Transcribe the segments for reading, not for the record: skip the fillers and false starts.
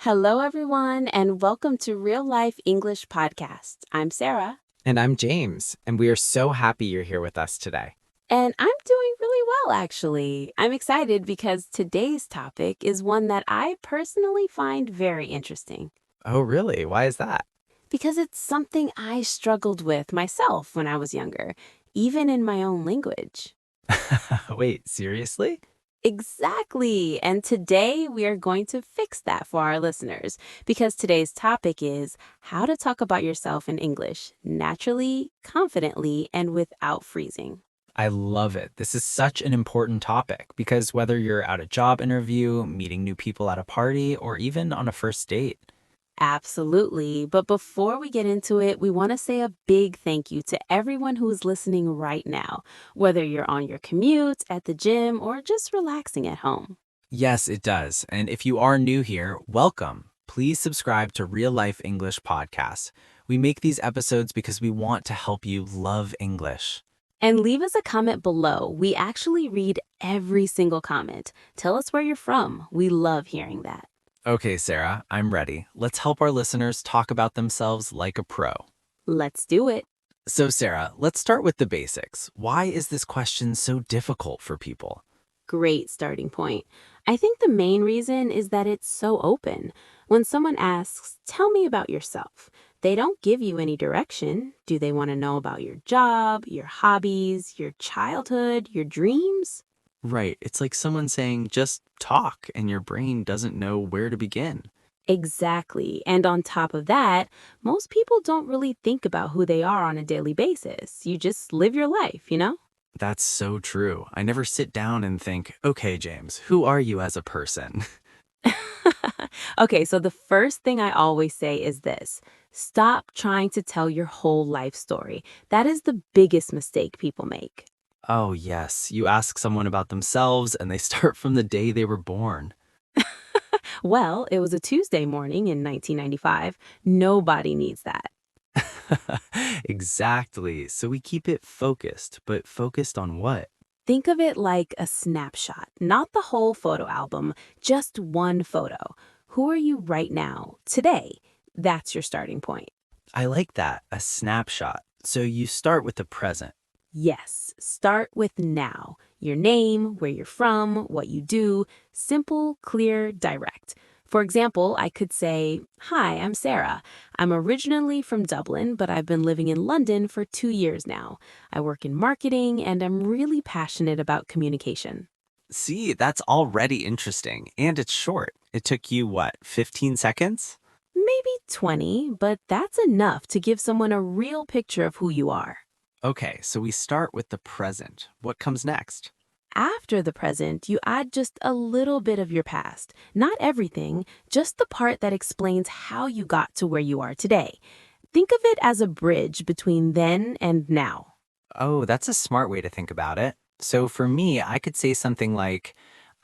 Hello, everyone, and welcome to Real Life English Podcast. I'm Sarah. And I'm James, and we are so happy you're here with us today. And I'm doing really well, actually. I'm excited because today's topic is one that I personally find very interesting Oh, really? Why is that? because it's something I struggled with myself when I was younger, even in my own language. Wait, seriously? Exactly. And today we are going to fix that for our listeners because today's topic is how to talk about yourself in English naturally, confidently, and without freezing. I love it. This is such an important topic because whether you're at a job interview, meeting new people at a party, or even on a first date. Absolutely. But before we get into it, we want to say a big thank you to everyone who is listening right now, whether you're on your commute, at the gym, or just relaxing at home. Yes, it does. And if you are new here, welcome. Please subscribe to Real Life English Podcasts. We make these episodes because we want to help you love English. And leave us a comment below. We actually read every single comment. Tell us where you're from. We love hearing that. Okay, Sarah, I'm ready. Let's help our listeners talk about themselves like a pro. Let's do it. So, Sarah, let's start with the basics. Why is this question so difficult for people? Great starting point. I think the main reason is that it's so open. When someone asks, tell me about yourself, they don't give you any direction. Do they want to know about your job, your hobbies, your childhood, your dreams? Right, it's like someone saying, just talk, and your brain doesn't know where to begin. Exactly. And on top of that, most people don't really think about who they are on a daily basis. You just live your life? That's so true. I never sit down and think, okay, James, who are you as a person? Okay, so the first thing I always say is this: stop trying to tell your whole life story. That is the biggest mistake people make. Oh, yes, you ask someone about themselves and they start from the day they were born. Well, it was a Tuesday morning in 1995. Nobody needs that. Exactly. So we keep it focused, but focused on what? Think of it like a snapshot, not the whole photo album, just one photo. Who are you right now, today? That's your starting point. I like that, a snapshot. So you start with the present. Yes, start with now. Your name, where you're from, what you do. Simple, clear, direct. For example, I could say, hi, I'm Sarah. I'm originally from Dublin, but I've been living in London for 2 years now. I work in marketing and I'm really passionate about communication. See, that's already interesting. And it's short. It took you, what, 15 seconds? Maybe 20, but that's enough to give someone a real picture of who you are. Okay, so we start with the present. What comes next? After the present, you add just a little bit of your past. Not everything, just the part that explains how you got to where you are today. Think of it as a bridge between then and now. Oh, that's a smart way to think about it. So for me, I could say something like,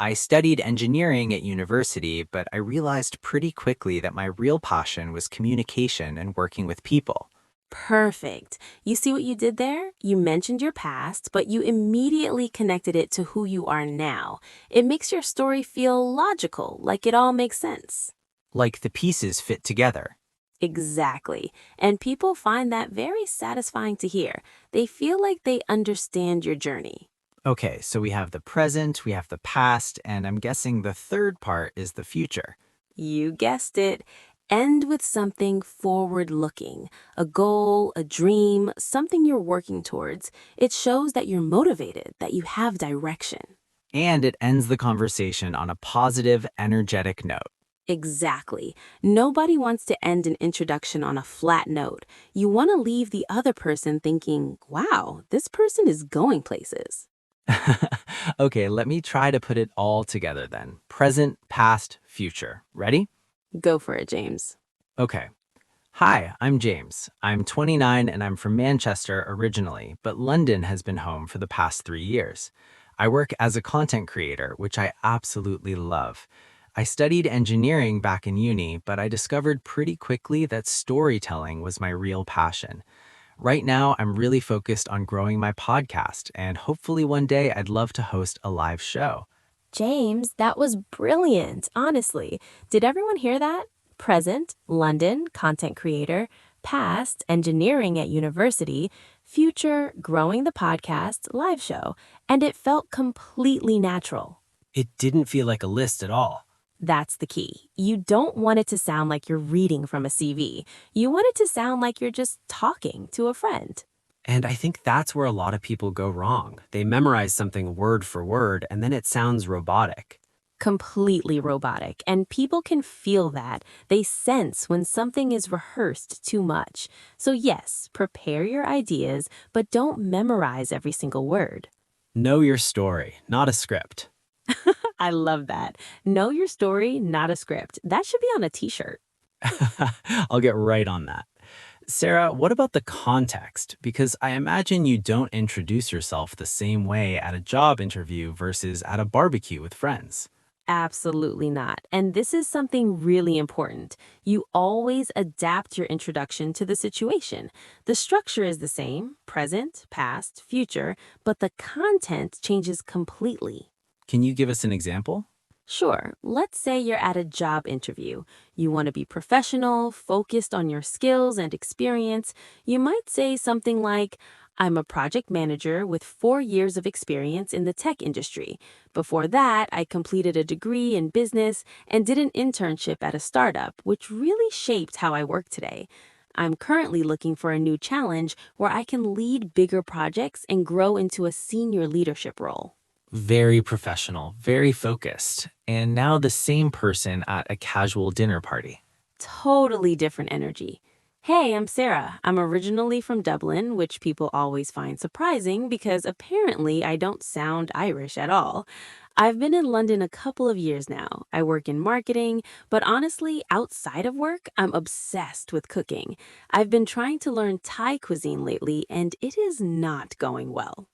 I studied engineering at university, but I realized pretty quickly that my real passion was communication and working with people. Perfect. You see what you did there? You mentioned your past, but you immediately connected it to who you are now. It makes your story feel logical, like it all makes sense. Like the pieces fit together. Exactly. And people find that very satisfying to hear. They feel like they understand your journey. Okay, so we have the present, we have the past, and I'm guessing the third part is the future. You guessed it. End with something forward looking, a goal, a dream, something you're working towards. It shows that you're motivated, that you have direction. And it ends the conversation on a positive, energetic note. Exactly. Nobody wants to end an introduction on a flat note. You want to leave the other person thinking, wow, this person is going places. Okay, let me try to put it all together then. Present, past, future. Ready? Go for it, James. Okay. Hi, I'm James. I'm 29 and I'm from Manchester originally, but London has been home for the past 3 years. I work as a content creator, which I absolutely love. I studied engineering back in uni, but I discovered pretty quickly that storytelling was my real passion. Right now, I'm really focused on growing my podcast, and hopefully one day I'd love to host a live show. James, that was brilliant, honestly. Did everyone hear that? Present, London, content creator. Past, engineering at university. Future, growing the podcast, live show. And it felt completely natural. It didn't feel like a list at all. That's the key. You don't want it to sound like you're reading from a CV. You want it to sound like you're just talking to a friend. And I think that's where a lot of people go wrong. They memorize something word for word, and then it sounds robotic. Completely robotic, and people can feel that. They sense when something is rehearsed too much. So yes, prepare your ideas, but don't memorize every single word. Know your story, not a script. I love that. Know your story, not a script. That should be on a t-shirt. I'll get right on that. Sarah, what about the context? Because I imagine you don't introduce yourself the same way at a job interview versus at a barbecue with friends. Absolutely not. And this is something really important. You always adapt your introduction to the situation. The structure is the same, present, past, future, but the content changes completely. Can you give us an example? Sure, let's say you're at a job interview. You want to be professional, focused on your skills and experience. You might say something like, I'm a project manager with 4 years of experience in the tech industry. Before that, I completed a degree in business and did an internship at a startup, which really shaped how I work today. I'm currently looking for a new challenge where I can lead bigger projects and grow into a senior leadership role. Very professional, very focused, and now the same person at a casual dinner party. Totally different energy. Hey, I'm Sarah. I'm originally from Dublin, which people always find surprising because apparently I don't sound Irish at all. I've been in London a couple of years now. I work in marketing, but honestly, outside of work, I'm obsessed with cooking. I've been trying to learn Thai cuisine lately, and it is not going well.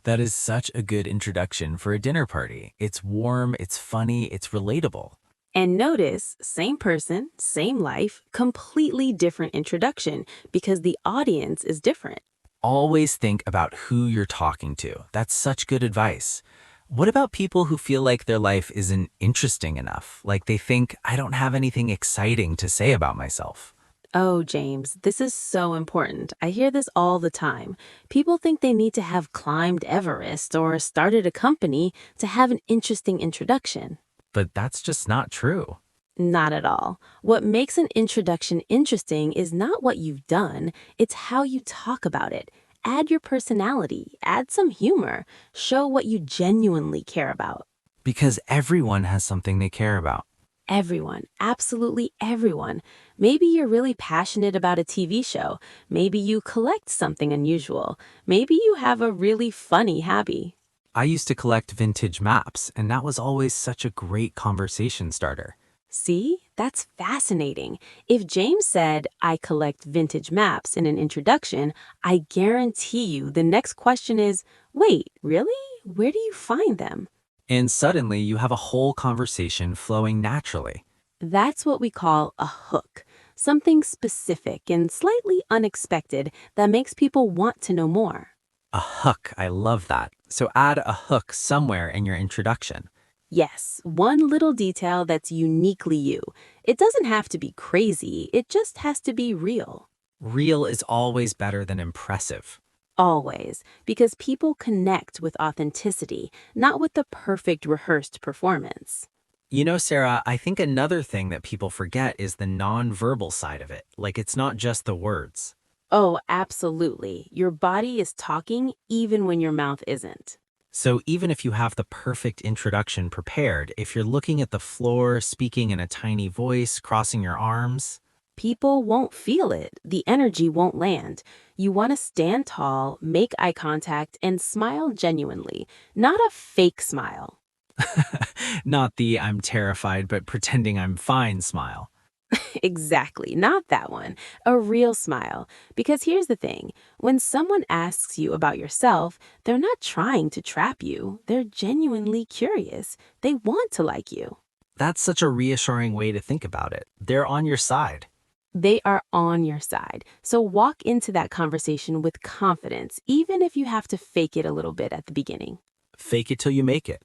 That is such a good introduction for a dinner party. It's warm, it's funny, it's relatable. And notice, same person, same life, completely different introduction because the audience is different. Always think about who you're talking to. That's such good advice. What about people who feel like their life isn't interesting enough? Like they think, I don't have anything exciting to say about myself. Oh, James, this is so important. I hear this all the time. People think they need to have climbed Everest or started a company to have an interesting introduction. But that's just not true. Not at all. What makes an introduction interesting is not what you've done, it's how you talk about it. Add your personality, add some humor, show what you genuinely care about. Because everyone has something they care about. Everyone, absolutely everyone. Maybe you're really passionate about a TV show. Maybe you collect something unusual. Maybe you have a really funny hobby. I used to collect vintage maps, and that was always such a great conversation starter. See, that's fascinating. If James said, I collect vintage maps in an introduction, I guarantee you the next question is, wait, really? Where do you find them? And suddenly you have a whole conversation flowing naturally. That's what we call a hook, something specific and slightly unexpected that makes people want to know more. A hook, I love that. So add a hook somewhere in your introduction. Yes, one little detail that's uniquely you. It doesn't have to be crazy, it just has to be real. Real is always better than impressive. Always, because people connect with authenticity, not with the perfect rehearsed performance. You know, Sarah, I think another thing that people forget is the nonverbal side of it. Like it's not just the words. Oh, absolutely. Your body is talking even when your mouth isn't. So even if you have the perfect introduction prepared, if you're looking at the floor, speaking in a tiny voice, crossing your arms, People won't feel it. The energy won't land. You want to stand tall, make eye contact, and smile genuinely, not a fake smile. not the I'm terrified but pretending I'm fine smile. Exactly, not that one. A real smile. Because here's the thing, when someone asks you about yourself, they're not trying to trap you. They're genuinely curious. They want to like you. That's such a reassuring way to think about it. They're on your side. They are on your side. So walk into that conversation with confidence, even if you have to fake it a little bit at the beginning. Fake it till you make it.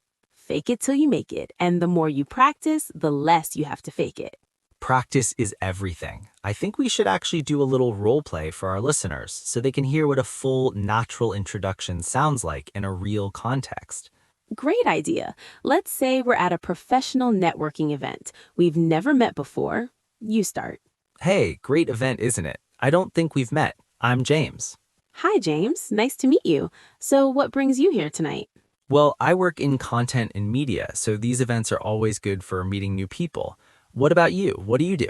fake it till you make it, and the more you practice, the less you have to fake it. Practice is everything. I think we should actually do a little role play for our listeners so they can hear what a full, natural introduction sounds like in a real context. Great idea. Let's say we're at a professional networking event. We've never met before. You start. Hey, great event, isn't it? I don't think we've met. I'm James. Hi, James. Nice to meet you. So, what brings you here tonight? Well, I work in content and media, so these events are always good for meeting new people. What about you? What do you do?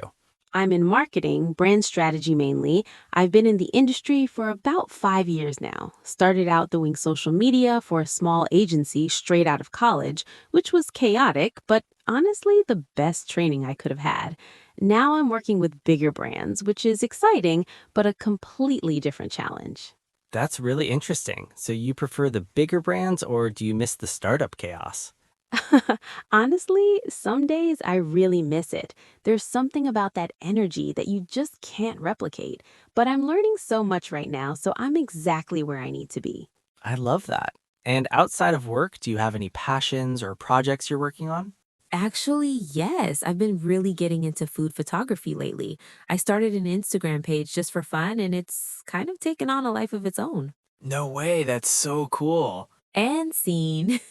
I'm in marketing, brand strategy mainly. I've been in the industry for about 5 years now. Started out doing social media for a small agency straight out of college, which was chaotic, but honestly, the best training I could have had. Now I'm working with bigger brands, which is exciting, but a completely different challenge. That's really interesting. So you prefer the bigger brands or do you miss the startup chaos? Honestly, some days I really miss it. There's something about that energy that you just can't replicate. But I'm learning so much right now, so I'm exactly where I need to be. I love that. And outside of work, do you have any passions or projects you're working on? Actually, yes, I've been really getting into food photography lately. I started an Instagram page just for fun, and it's kind of taken on a life of its own. No way, that's so cool. And scene.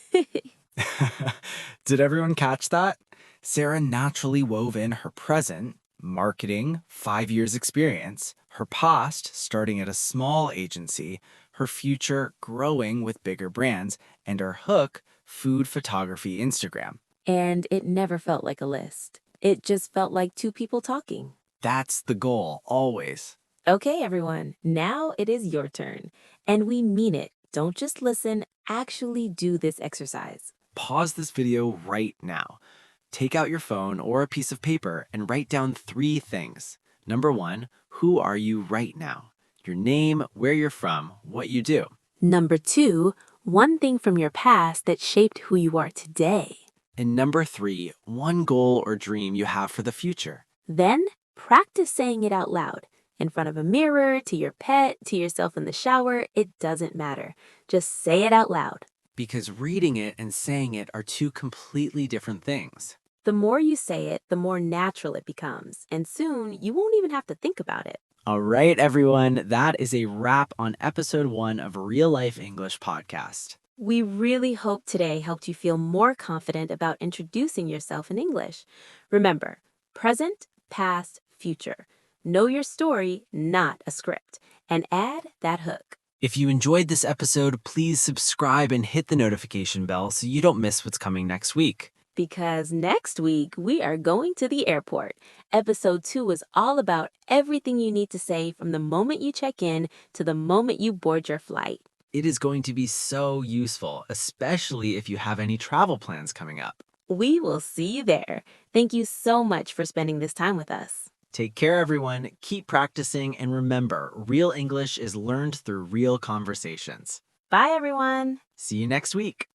Did everyone catch that? Sarah naturally wove in her present, marketing, 5 years experience, her past, starting at a small agency, her future, growing with bigger brands, and her hook, food photography Instagram. And it never felt like a list. It just felt like two people talking. That's the goal, always. Okay, everyone, now it is your turn. And we mean it. Don't just listen, actually do this exercise. Pause this video right now. Take out your phone or a piece of paper and write down 3 things. Number 1, who are you right now? Your name, where you're from, what you do. Number 2, one thing from your past that shaped who you are today. And number 3, one goal or dream you have for the future. Then practice saying it out loud. In front of a mirror, to your pet, to yourself in the shower, it doesn't matter. Just say it out loud. Because reading it and saying it are 2 completely different things. The more you say it, the more natural it becomes. And soon, you won't even have to think about it. All right, everyone, that is a wrap on episode 1 of Real Life English Podcast. We really hope today helped you feel more confident about introducing yourself in English. Remember, present, past, future. Know your story, not a script. And add that hook. If you enjoyed this episode, please subscribe and hit the notification bell so you don't miss what's coming next week. Because next week, we are going to the airport. Episode 2 is all about everything you need to say from the moment you check in to the moment you board your flight. It is going to be so useful, especially if you have any travel plans coming up. We will see you there. Thank you so much for spending this time with us. Take care, everyone. Keep practicing, and remember, real English is learned through real conversations. Bye, everyone. See you next week.